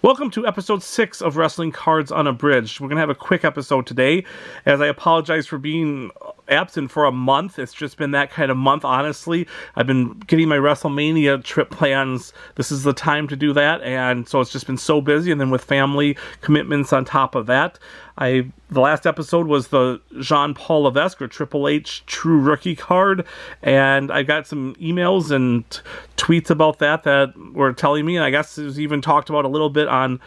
Welcome to episode 6 of Wrestling Cards Unabridged. We're going to have a quick episode today, as I apologize for being absent for a month. It's just been that kind of month, honestly. I've been getting my WrestleMania trip plans. This is the time to do that, and so it's just been so busy, and then with family commitments on top of that. The last episode was the Jean-Paul Levesque or Triple H True Rookie card, and I got some emails and tweets about that were telling me, and I guess it was even talked about a little bit on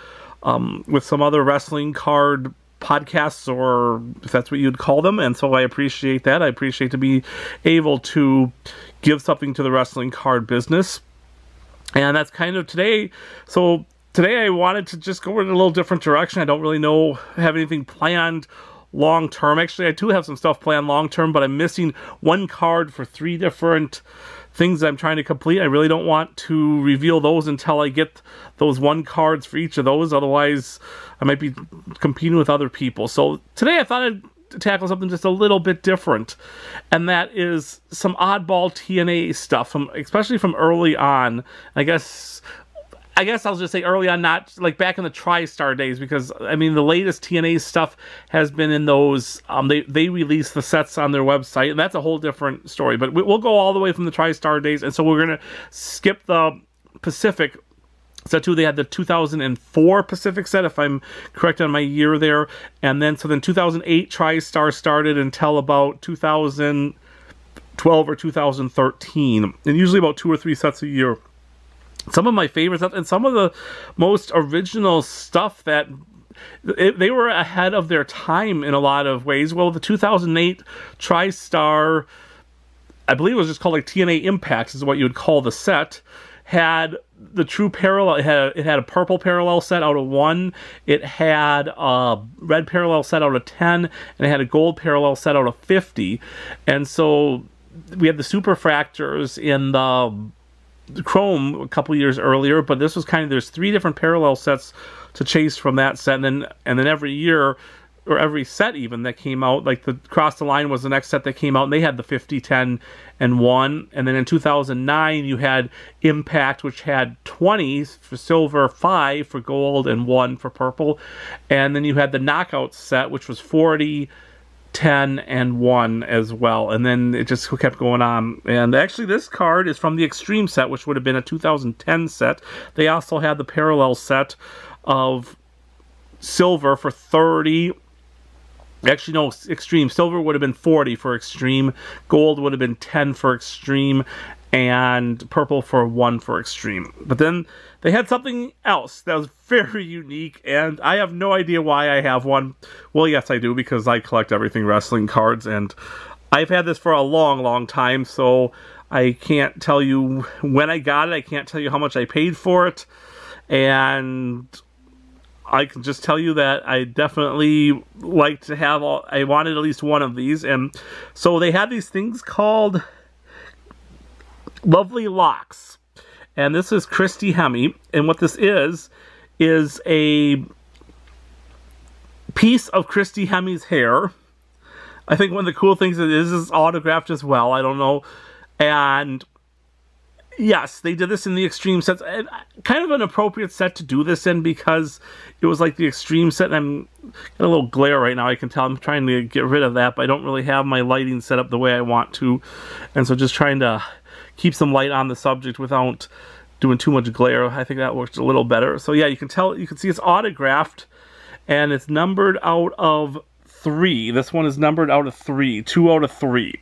with some other wrestling card podcasts, or if that's what you'd call them, and so I appreciate that. I appreciate to be able to give something to the wrestling card business, and that's kind of today. So today I wanted to just go in a little different direction. I don't really have anything planned long term. Actually, I do have some stuff planned long term, but I'm missing one card for 3 different things that I'm trying to complete. I really don't want to reveal those until I get those 1 cards for each of those. Otherwise, I might be competing with other people. So today I thought I'd tackle something just a little bit different, and that is some oddball TNA stuff, especially from early on. I guess I'll just say early on, not like back in the TriStar days, because I mean the latest TNA stuff has been in those. They release the sets on their website, and that's a whole different story. But we'll go all the way from the TriStar days, and so we're gonna skip the Pacific set too. They had the 2004 Pacific set, if I'm correct on my year there, and then 2008 TriStar started until about 2012 or 2013, and usually about 2 or 3 sets a year. Some of my favorite stuff, and some of the most original stuff that they were ahead of their time in a lot of ways. Well, the 2008 TriStar, I believe it was just called like TNA Impact is what you would call the set, had the true parallel. It had a purple parallel set out of 1. It had a red parallel set out of 10, and it had a gold parallel set out of 50. And so we had the superfractors in the Chrome a couple years earlier, but this was kind of, there's 3 different parallel sets to chase from that set, and then every year, or every set even that came out, like the Cross the Line was the next set that came out, and they had the 50, 10, and 1, and then in 2009 you had Impact, which had 20 for silver, 5 for gold, and 1 for purple, and then you had the Knockout set, which was 40, 10, and 1 as well, and then it just kept going on. And actually this card is from the Extreme set, which would have been a 2010 set. They also had the parallel set of silver for 30. Actually, no, Extreme. Silver would have been 40 for Extreme. Gold would have been 10 for Extreme. And purple for 1 for Extreme. But then they had something else that was very unique, and I have no idea why I have one. Well, yes, I do, because I collect everything wrestling cards, and I've had this for a long, long time, so I can't tell you when I got it. I can't tell you how much I paid for it, and I can just tell you that I definitely like to have I wanted at least one of these, and so they had these things called Lovely Locks, and this is Christy Hemme, and what this is a piece of Christy Hemme's hair. I think one of the cool things is autographed as well. I don't know, and yes, they did this in the Extreme sets. Kind of an appropriate set to do this in, because it was like the Extreme set, and I'm got a little glare right now, I can tell. I'm trying to get rid of that, but I don't really have my lighting set up the way I want to, and so just trying to keep some light on the subject without doing too much glare. I think that works a little better. So yeah, you can see it's autographed, and it's numbered out of 3. This one is numbered out of 3, 2 out of 3.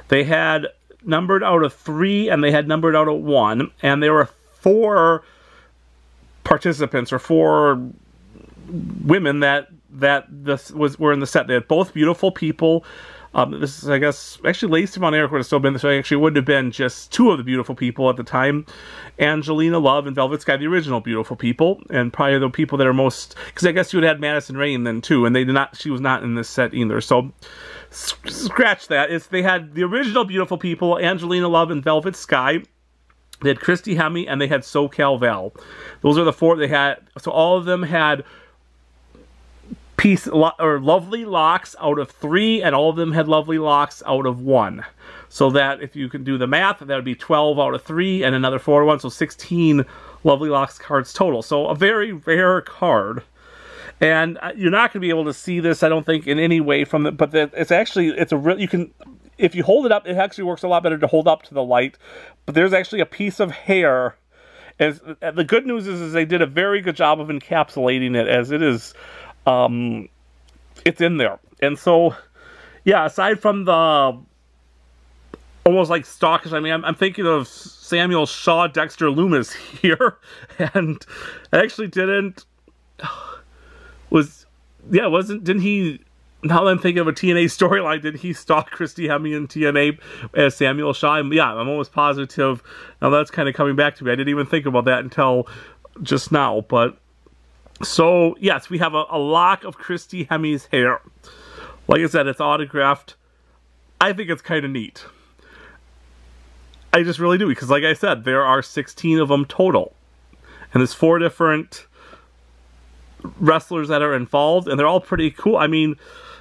They had numbered out of 3, and they had numbered out of 1, and there were 4 participants, or 4 women that were in the set. They had both beautiful people. This is, I guess, actually Lacey Von Erich would have still been this way. Actually, it wouldn't have been just 2 of the beautiful people at the time. Angelina Love and Velvet Sky, the original beautiful people, and probably the people that are most, because I guess you would have had Madison Rayne then too, and she was not in this set either. So scratch that. They had the original beautiful people, Angelina Love and Velvet Sky. They had Christy Hemme, and they had SoCal Val. Those are the 4 they had. So all of them had Lovely Locks out of 3, and all of them had Lovely Locks out of 1. So that, if you can do the math, that would be 12 out of 3, and another 4 1, so 16 Lovely Locks cards total. So a very rare card. And you're not going to be able to see this, I don't think, in any way from it. But it's actually, it's a real, you can, if you hold it up, it actually works a lot better to hold up to the light. But there's actually a piece of hair. And the good news is they did a very good job of encapsulating it, as it is, it's in there. And so, yeah, aside from the almost like stalkish, I mean, I'm thinking of Samuel Shaw, Dexter Loomis here. And I actually didn't, didn't he, now that I'm thinking of a TNA storyline, did he stalk Christy Hemme in TNA as Samuel Shaw? Yeah, I'm almost positive. Now that's kind of coming back to me. I didn't even think about that until just now. But, so, yes, we have a lock of Christy Hemme's hair. Like I said, it's autographed. I think it's kind of neat. I just really do, because like I said, there are 16 of them total. And there's 4 different wrestlers that are involved, and they're all pretty cool. I mean,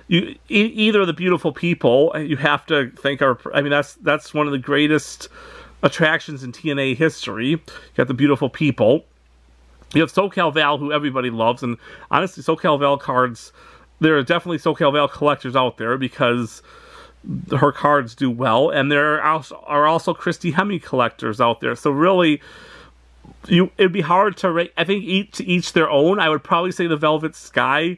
either the beautiful people, you have to think are, I mean, that's one of the greatest attractions in TNA history. You got the beautiful people. You have SoCal Val, who everybody loves, and honestly, SoCal Val cards, there are definitely SoCal Val collectors out there because her cards do well, and there are also Christy Hemme collectors out there. So really, it'd be hard to rate. I think each their own. I would probably say the Velvet Sky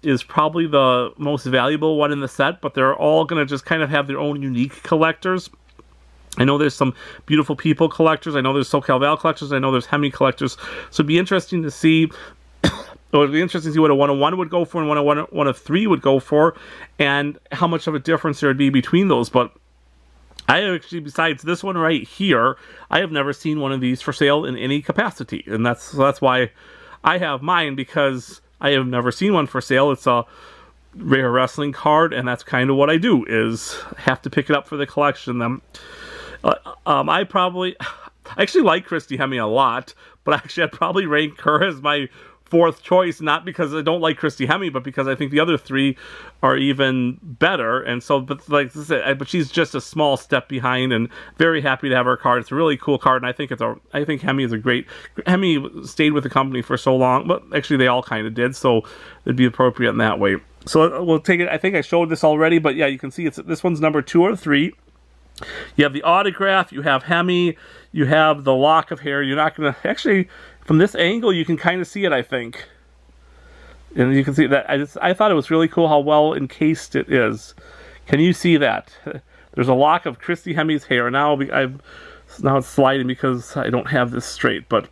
is probably the most valuable one in the set, but they're all going to just kind of have their own unique collectors. I know there's some beautiful people collectors. I know there's SoCal Val collectors. I know there's Hemme collectors. So it'd be interesting to see. It would be interesting to see what a 101 would go for and what a 103 would go for, and how much of a difference there would be between those. But I actually, besides this one right here, I have never seen one of these for sale in any capacity. And that's why I have mine, because I have never seen one for sale. It's a rare wrestling card, and that's kind of what I do, is have to pick it up for the collection. I actually like Christy Hemme a lot, but actually I'd probably rank her as my 4th choice, not because I don't like Christy Hemme, but because I think the other 3 are even better. And so, but like I said, but she's just a small step behind, and very happy to have her card. It's a really cool card, and I think Hemme is a great. Hemme stayed with the company for so long, but actually they all kind of did, so it'd be appropriate in that way. So we'll take it. I think I showed this already, but yeah, you can see this one's number 2 or 3. You have the autograph, you have Hemme, you have the lock of hair. You're not going to actually. From this angle, you can kind of see it, I think. And you can see that. I thought it was really cool how well encased it is. Can you see that? There's a lock of Christy Hemme's hair. Now it's sliding because I don't have this straight. But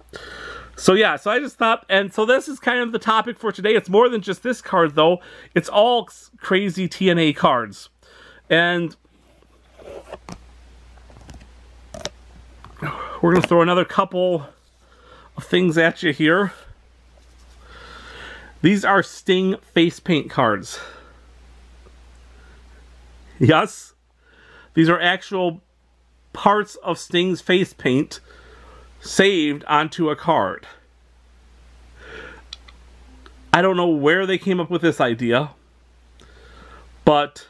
so yeah, so I just thought, and so this is kind of the topic for today. It's more than just this card, though. It's all crazy TNA cards. And we're going to throw another couple of things at you here. These are Sting face paint cards. Yes, these are actual parts of Sting's face paint saved onto a card. I don't know where they came up with this idea, but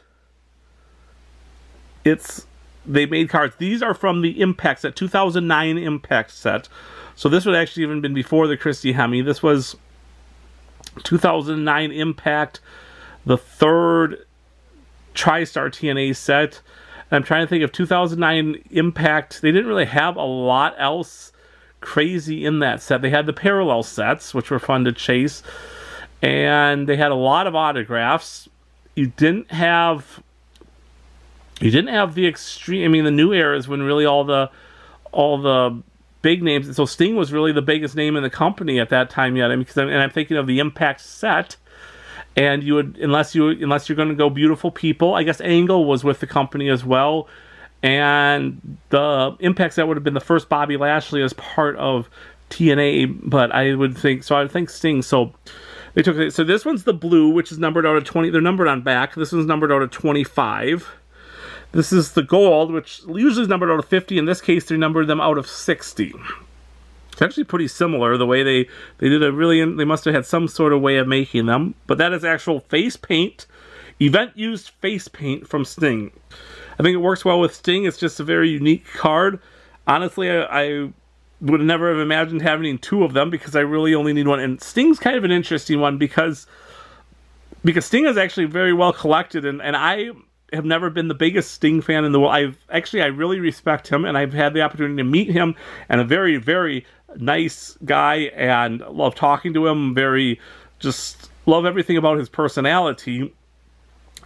they made cards. These are from the Impact set, 2009 Impact set. So this would actually even been before the Christy Hemme. This was 2009 Impact, the 3rd TriStar TNA set. And I'm trying to think of 2009 Impact. They didn't really have a lot else crazy in that set. They had the parallel sets, which were fun to chase. And they had a lot of autographs. You didn't have the extreme. I mean, the new era is when really all the big names. So Sting was really the biggest name in the company at that time yet. I mean, and I'm thinking of the Impact set, and you would, unless you're going to go beautiful people. I guess Angle was with the company as well, and the Impact set would have been the first Bobby Lashley as part of TNA. But I would think so. I would think Sting. So they took it. So this one's the blue, which is numbered out of 20. They're numbered on back. This one's numbered out of 25. This is the gold, which usually is numbered out of 50. In this case, they numbered them out of 60. It's actually pretty similar, the way they did a really, they must have had some sort of way of making them. But that is actual face paint, event-used face paint from Sting. I think it works well with Sting. It's just a very unique card. Honestly, I would never have imagined having two of them because I really only need one. And Sting's kind of an interesting one because Sting is actually very well collected, and I have never been the biggest Sting fan in the world. I really respect him, and I've had the opportunity to meet him, and a very, very nice guy, and love talking to him. Just love everything about his personality.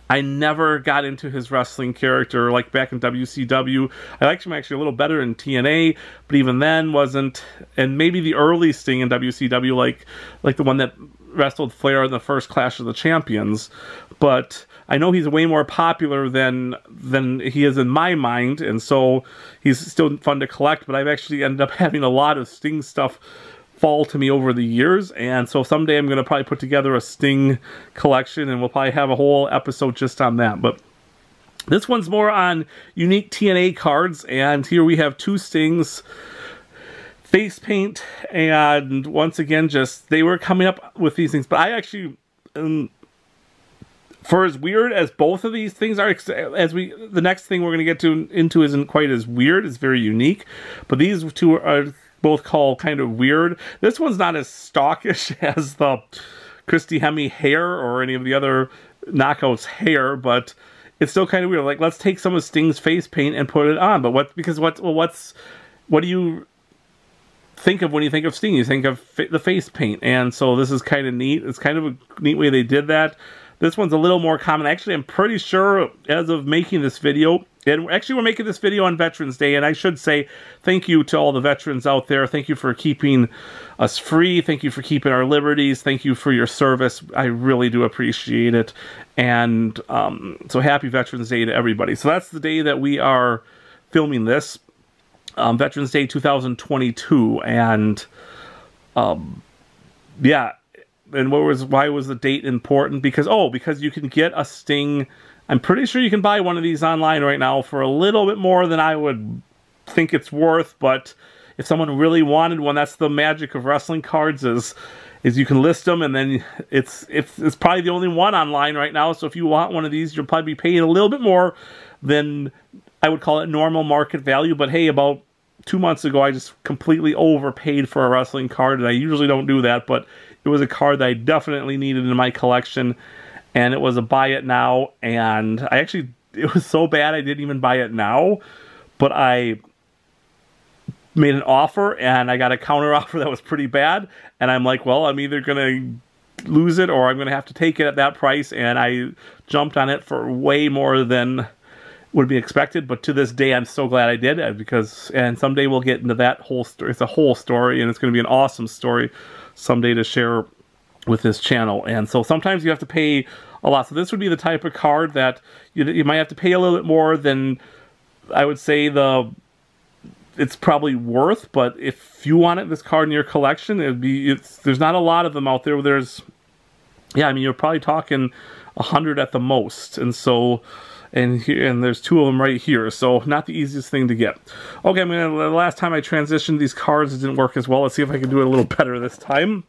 I never got into his wrestling character like back in WCW. I liked him actually a little better in TNA, but even then wasn't. And maybe the early Sting in WCW, like the one that wrestled Flair in the first Clash of the Champions. But I know he's way more popular than he is in my mind, and so he's still fun to collect. But I've actually ended up having a lot of Sting stuff fall to me over the years, and so someday I'm going to probably put together a Sting collection, and we'll probably have a whole episode just on that. But this one's more on unique TNA cards, and here we have two Stings, face paint, and once again, they were coming up with these things. But I actually, for as weird as both of these things are, the next thing we're going to get into isn't quite as weird, it's very unique, but these two are both called kind of weird. This one's not as stockish as the Christy Hemme hair or any of the other knockouts hair, but it's still kind of weird. Like, let's take some of Sting's face paint and put it on. But what do you think of when you think of Sting? You think of the face paint, and so this is kind of neat. It's kind of a neat way they did that. This one's a little more common. Actually, I'm pretty sure as of making this video, and actually we're making this video on Veterans Day, and I should say thank you to all the veterans out there. Thank you for keeping us free. Thank you for keeping our liberties. Thank you for your service. I really do appreciate it. And so happy Veterans Day to everybody. So that's the day that we are filming this, Veterans Day 2022, and yeah. And why was the date important? Because you can get a Sting. I'm pretty sure you can buy one of these online right now for a little bit more than I would think it's worth. But if someone really wanted one, that's the magic of wrestling cards is you can list them, and then it's probably the only one online right now. So if you want one of these, you'll probably be paying a little bit more than I would call it normal market value. But hey, about 2 months ago, I just completely overpaid for a wrestling card, and I usually don't do that, but it was a card that I definitely needed in my collection, and it was a buy it now, and it was so bad I didn't even buy it now, but I made an offer, and I got a counter offer that was pretty bad, and I'm like, well, I'm either going to lose it, or I'm going to have to take it at that price, and I jumped on it for way more than would be expected. But to this day, I'm so glad I did, and someday we'll get into that whole story. It's a whole story, and it's going to be an awesome story someday to share with this channel. And so sometimes you have to pay a lot. So this would be the type of card that you might have to pay a little bit more than I would say it's probably worth. But if you wanted this card in your collection, there's not a lot of them out there. You're probably talking 100 at the most. And so and there's two of them right here, so not the easiest thing to get. Okay, the last time I transitioned these cards, it didn't work as well. Let's see if I can do it a little better this time.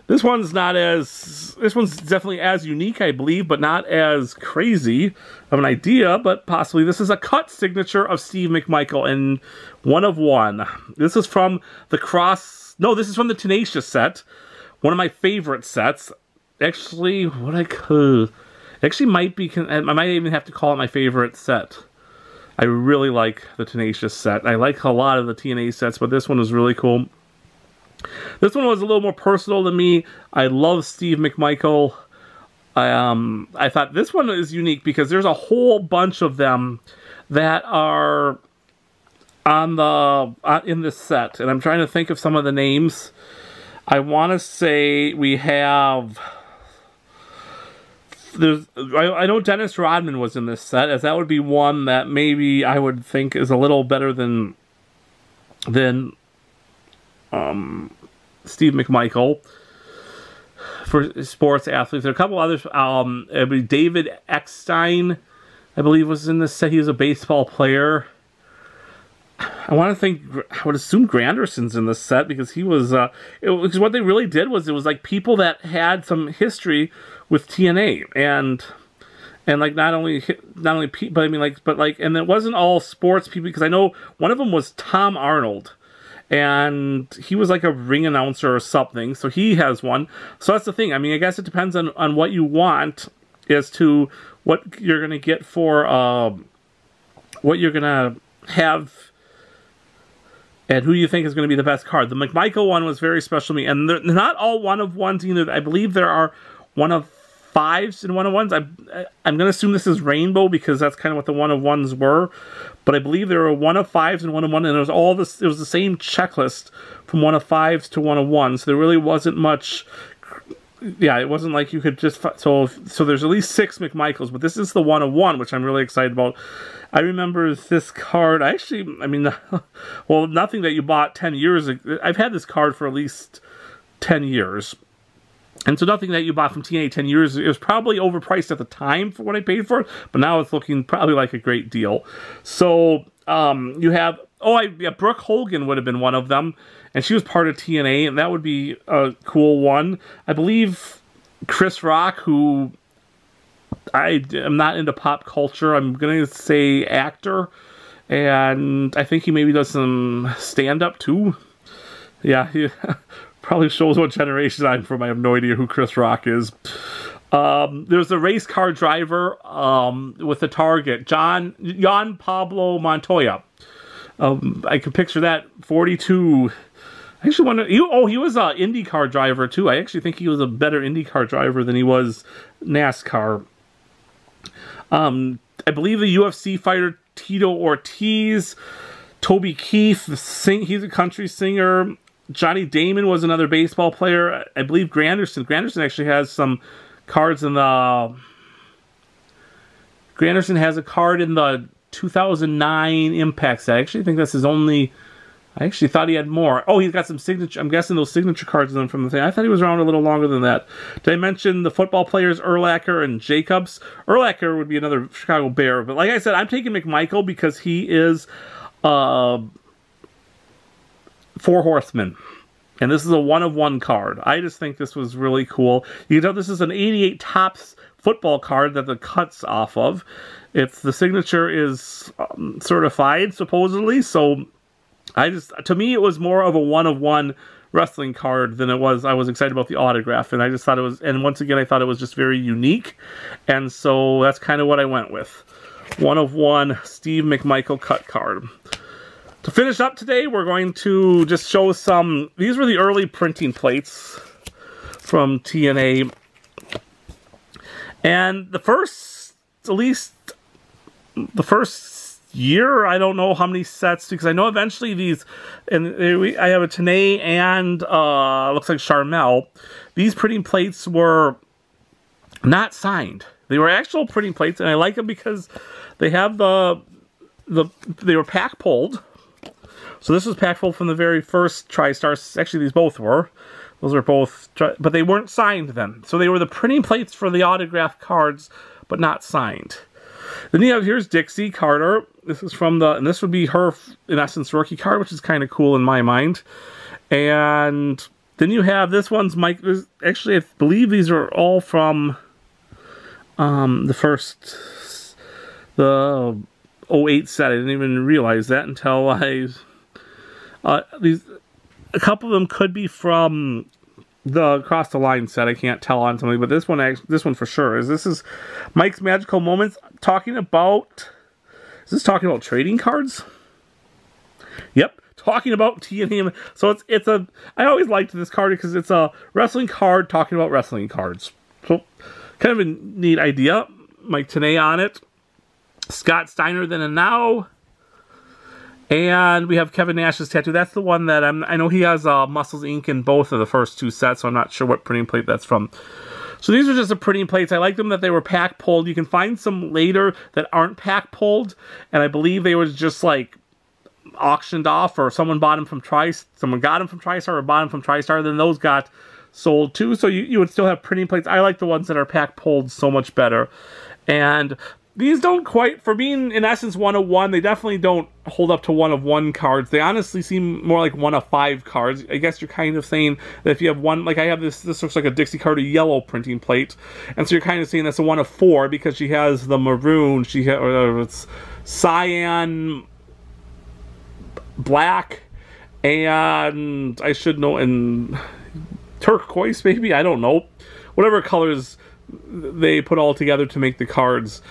This one's definitely as unique, I believe, but not as crazy of an idea, but possibly. This is a cut signature of Steve McMichael, and 1 of 1. This is from this is from the Tenacious set, one of my favorite sets. Actually, I might even have to call it my favorite set. I really like the Tenacious set. I like a lot of the TNA sets, but this one was really cool. This one was a little more personal to me. I love Steve McMichael. I thought this one is unique because there's a whole bunch of them that are in this set, and I'm trying to think of some of the names. I want to say we have. I know Dennis Rodman was in this set, as that would be one that maybe I would think is a little better than Steve McMichael for sports athletes. There are a couple others. David Eckstein, I believe, was in this set. He was a baseball player. I would assume Granderson's in this set because he was, because what they really did was it was like people that had some history with TNA and like not only people, but and it wasn't all sports people, because I know one of them was Tom Arnold, and he was like a ring announcer or something, so he has one. So that's the thing. I mean, I guess it depends on what you want as to what you're going to get for, what you're going to have, and who you think is going to be the best card. The McMichael one was very special to me, and they're not all one-of-ones either. I believe there are one-of-5s and one-of-ones. I'm going to assume this is Rainbow because that's kind of what the one-of-ones were. But I believe there were one-of-5s and one-of-one, and it was all this. It was the same checklist from one-of-5s to one-of-ones. So there really wasn't much. Yeah, it wasn't like you could just. So there's at least 6 McMichaels, but this is the one-of-one, which I'm really excited about. I remember this card. I mean, well, nothing that you bought 10 years ago. I've had this card for at least 10 years. And so nothing that you bought from TNA 10 years, it was probably overpriced at the time for what I paid for it, but now it's looking probably like a great deal. So you have, yeah, Brooke Hogan would have been one of them, and she was part of TNA, and that would be a cool one. I believe Chris Rock, who I am not into pop culture, I'm going to say actor, and I think he maybe does some stand-up too. Yeah, he probably shows what generation I'm from. I have no idea who Chris Rock is. There's a race car driver with a target, Jan Pablo Montoya. I can picture that, 42. I actually wonder, he was an IndyCar driver too. I actually think he was a better IndyCar driver than he was NASCAR. I believe the UFC fighter Tito Ortiz, Toby Keith, he's a country singer. Johnny Damon was another baseball player. I believe Granderson actually has some cards in the... Granderson has a card in the 2009 Impact set. I actually think that's his only... I actually thought he had more. Oh, he's got some signature... I'm guessing those signature cards in them from the thing. I thought he was around a little longer than that. Did I mention the football players Urlacher and Jacobs? Urlacher would be another Chicago Bear. But like I said, I'm taking McMichael because he is... 4 Horsemen. And this is a one-of-one card. I just think this was really cool. You know, this is an 88 Topps football card that the cut's off of. The signature is certified, supposedly. So, to me, it was more of a one-of-one wrestling card than it was. I was excited about the autograph. And I just thought it was, and once again, I thought it was just very unique. And so, that's kind of what I went with. One-of-one Steve McMichael cut card. To finish up today, we're going to just show some... These were the early printing plates from TNA. And the first year, I don't know how many sets, because I know eventually these... And I have a TNA and looks like Charmel. These printing plates were not signed. They were actual printing plates, and I like them because they have they were pack pulled. So this was pack pulled from the very first TriStar. Actually, these both were. Those were both, but they weren't signed then. So they were the printing plates for the autographed cards, but not signed. Then you have, here's Dixie Carter. This is from and this would be her, in essence, rookie card, which is kind of cool in my mind. And then you have, this one's Mike. Actually, I believe these are all from the 08 set. I didn't even realize that until a couple of them could be from the Across the Line set. I can't tell on something, but this one for sure is. This is Mike's Magical Moments. Talking about, is this talking about trading cards? Yep, talking about TNA. So I always liked this card because it's a wrestling card talking about wrestling cards. So kind of a neat idea. Mike Tenay on it. Scott Steiner Then and Now. And we have Kevin Nash's tattoo. That's the one that I know he has Muscles Inc. in both of the first 2 sets, so I'm not sure what printing plate that's from. So these are just the printing plates. I like them that they were pack pulled. You can find some later that aren't pack pulled, and I believe they were just like auctioned off, or someone bought them from someone got them from TriStar or bought them from TriStar, then those got sold too. So you would still have printing plates. I like the ones that are pack pulled so much better. And these don't quite, for being in essence one-of-one, they definitely don't hold up to one-of-one cards. They honestly seem more like 1-of-5 cards. I guess you're kind of saying that if you have one, like I have this looks like a Dixie Carter yellow printing plate, and so you're kind of saying that's a 1-of-4 because she has the maroon, or it's cyan, black, and I should know, and turquoise maybe, I don't know, whatever colors they put all together to make the cards.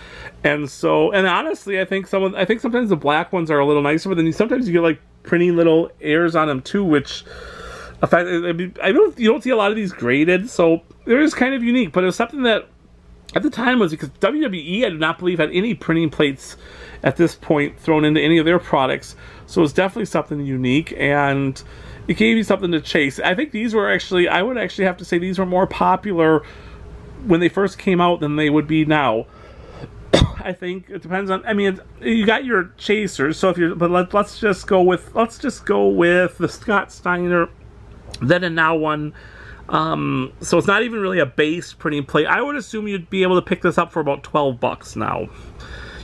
And so, and honestly, I think sometimes the black ones are a little nicer, but then sometimes you get like pretty little airs on them too, which in fact, I mean, you don't see a lot of these graded, so they're just kind of unique. But it was something that at the time was because WWE, I do not believe, had any printing plates at this point thrown into any of their products, so it was definitely something unique, and it gave you something to chase. I think these were actually, I would actually have to say these were more popular when they first came out than they would be now. I think it depends on, I mean, you got your chasers, so if you're, but let's just go with the Scott Steiner then and now one. So it's not even really a base printing plate. I would assume you'd be able to pick this up for about 12 bucks now.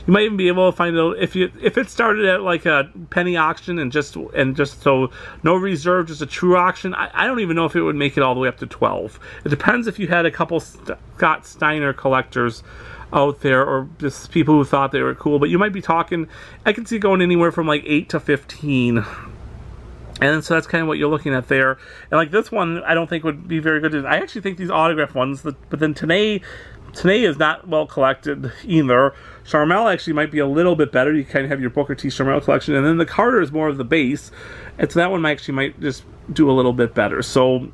You might even be able to find it if it started at like a penny auction and just so no reserve, just a true auction. I don't even know if it would make it all the way up to 12. It depends if you had a couple Scott Steiner collectors out there, or just people who thought they were cool. But you might be talking, I can see going anywhere from like 8 to 15. And so that's kind of what you're looking at there. And like this one, I don't think would be very good. I actually think these autograph ones, but then TNA is not well collected either. Charmel actually might be a little bit better. You kind of have your Booker T Charmel collection, and then the Carter is more of the base, and so that one might just do a little bit better. So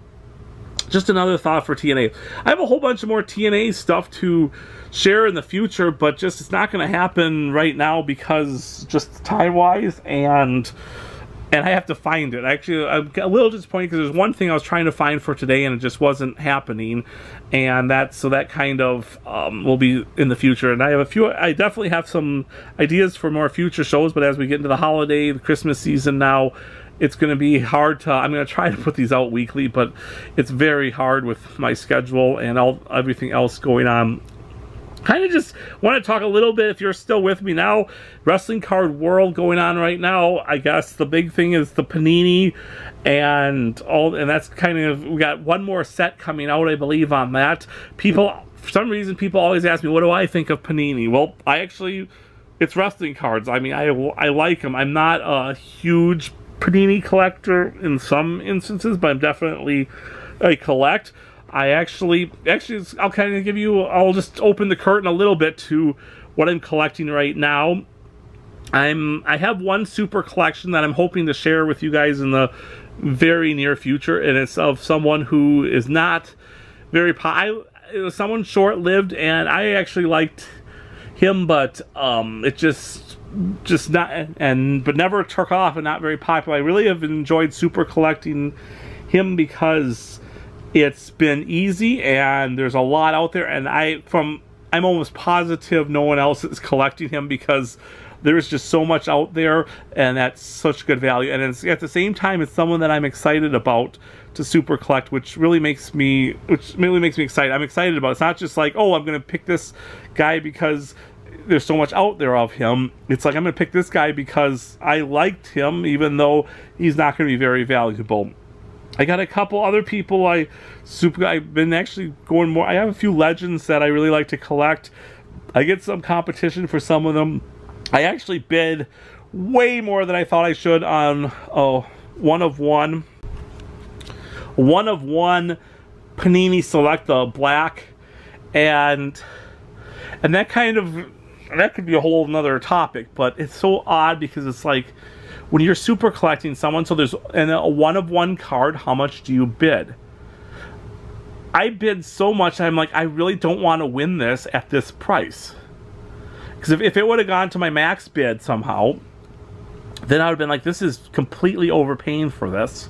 just another thought for TNA. I have a whole bunch of more TNA stuff to share in the future, but just it's not going to happen right now because just time-wise, and I have to find it. Actually, I'm a little disappointed because there's one thing I was trying to find for today and it just wasn't happening, and that kind of will be in the future. And I definitely have some ideas for more future shows, but as we get into the holiday, the Christmas season now, it's going to be hard to, I'm going to try to put these out weekly, but it's very hard with my schedule and everything else going on. Kind of just want to talk a little bit, if you're still with me now, wrestling card world going on right now. I guess the big thing is the Panini and that's kind of, we got one more set coming out, I believe, on that. For some reason, people always ask me, what do I think of Panini? Well, it's wrestling cards. I mean, I like them. I'm not a huge Panini collector in some instances, but I'm definitely a collect. I'll kind of I'll just open the curtain a little bit to what I'm collecting right now. I have one super collection that I'm hoping to share with you guys in the very near future, and it's of someone who is not very it was someone short-lived, and I actually liked him, but it just not, but never took off and not very popular. I really have enjoyed super collecting him because it's been easy and there's a lot out there, and I'm almost positive no one else is collecting him because there's just so much out there, and that's such good value. And it's, at the same time, it's someone that I'm excited about to super collect, which really makes me excited. I'm excited about it. It's not just like, oh, I'm going to pick this guy because there's so much out there of him. It's like, I'm going to pick this guy because I liked him, even though he's not going to be very valuable. I got a couple other people I've been actually going more. I have a few legends that I really like to collect. I get some competition for some of them. I actually bid way more than I thought I should on one of one Panini Select, the black, and that could be a whole nother topic, but it's so odd because it's like, when you're super collecting someone, so there's a one-of-one card, how much do you bid? I bid so much, I'm like, I really don't want to win this at this price. Because if it would have gone to my max bid somehow, then I would have been like, this is completely overpaying for this.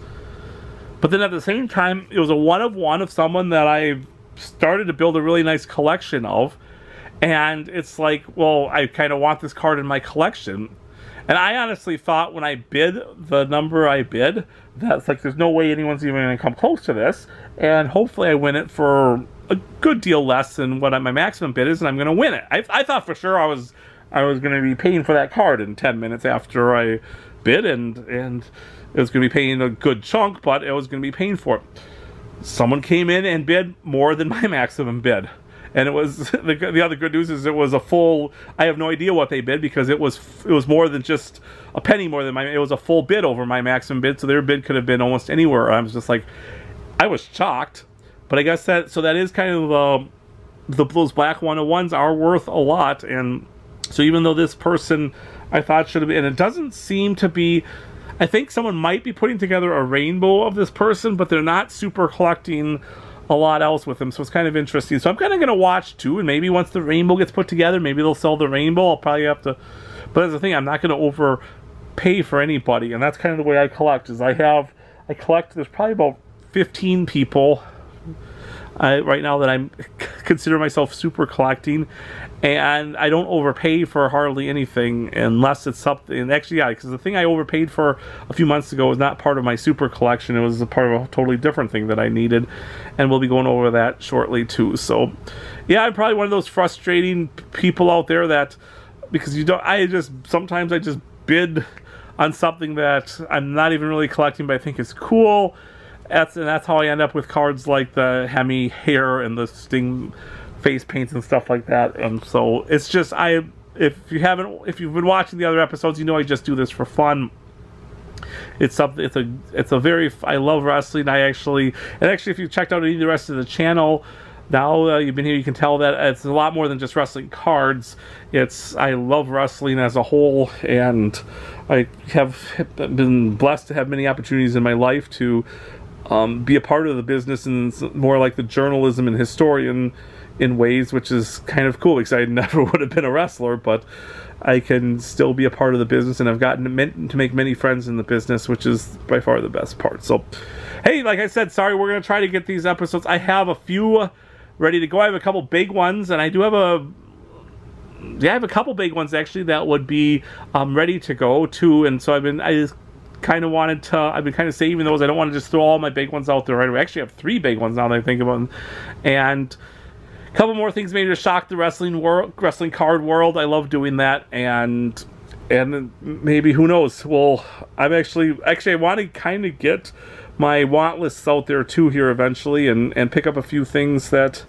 But then at the same time, it was a one-of-one of someone that I started to build a really nice collection of. And it's like, well, I kind of want this card in my collection. And I honestly thought when I bid the number I bid, that's like, there's no way anyone's even going to come close to this. And hopefully I win it for a good deal less than what my maximum bid is, and I'm going to win it. I thought for sure I was going to be paying for that card in 10 minutes after I bid, and it was going to be paying a good chunk, but it was going to be paying for it. Someone came in and bid more than my maximum bid. and it was the other good news is it was a full. I have no idea what they bid because it was more than just a penny more than my. It was a full bid over my maximum bid, so their bid could have been almost anywhere. I was just like, I was shocked, but I guess that is kind of those black 101s are worth a lot, and so even though this person I thought should have been, and it doesn't seem to be. I think someone might be putting together a rainbow of this person, but they're not super collecting a lot else with them, so it's kind of interesting. So I'm kind of going to watch too, and maybe once the rainbow gets put together, maybe they'll sell the rainbow. I'll probably have to, but that's the thing, I'm not going to overpay for anybody, and that's kind of the way I collect, is I collect, there's probably about 15 people right now that I'm consider myself super collecting, and I don't overpay for hardly anything unless it's something. And actually, yeah, because the thing I overpaid for a few months ago was not part of my super collection. It was a part of a totally different thing that I needed, and we'll be going over that shortly too. So yeah, I'm probably one of those frustrating people out there that, because sometimes I just bid on something that I'm not even really collecting, but I think it's cool. That's how I end up with cards like the Hemi hair and the Sting face paints and stuff like that. And so it's just, if you've been watching the other episodes, you know I just do this for fun. It's a very, I love wrestling. Actually, if you checked out any of the rest of the channel, now you've been here, you can tell that it's a lot more than just wrestling cards. I love wrestling as a whole, and I have been blessed to have many opportunities in my life to be a part of the business, and more like the journalism and historian in ways, which is kind of cool, because I never would have been a wrestler, but I can still be a part of the business, and I've gotten to make many friends in the business, which is by far the best part. So, hey, like I said, sorry, we're going to try to get these episodes. I have a few ready to go. I have a couple big ones, and I do have I have a couple big ones, actually, that would be ready to go, too, and so I've been kind of saving those. I don't want to just throw all my big ones out there right away. I actually have 3 big ones now that I think about them. And a couple more things maybe to shock the wrestling card world. I love doing that, and maybe, who knows, well, I want to kind of get my want lists out there too here eventually, and pick up a few things that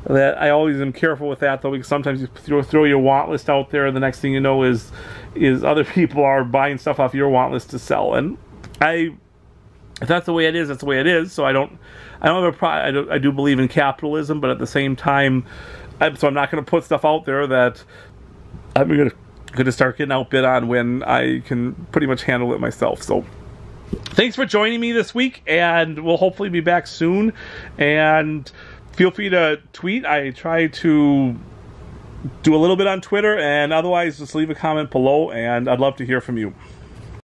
I always am careful with that, though, because sometimes you throw your want list out there, and the next thing you know is other people are buying stuff off your want list to sell. And if that's the way it is, that's the way it is. So I do believe in capitalism, but at the same time, so I'm not going to put stuff out there that I'm going to start getting outbid on when I can pretty much handle it myself. So thanks for joining me this week, and we'll hopefully be back soon. And feel free to tweet. I try to do a little bit on Twitter, and otherwise just leave a comment below, and I'd love to hear from you.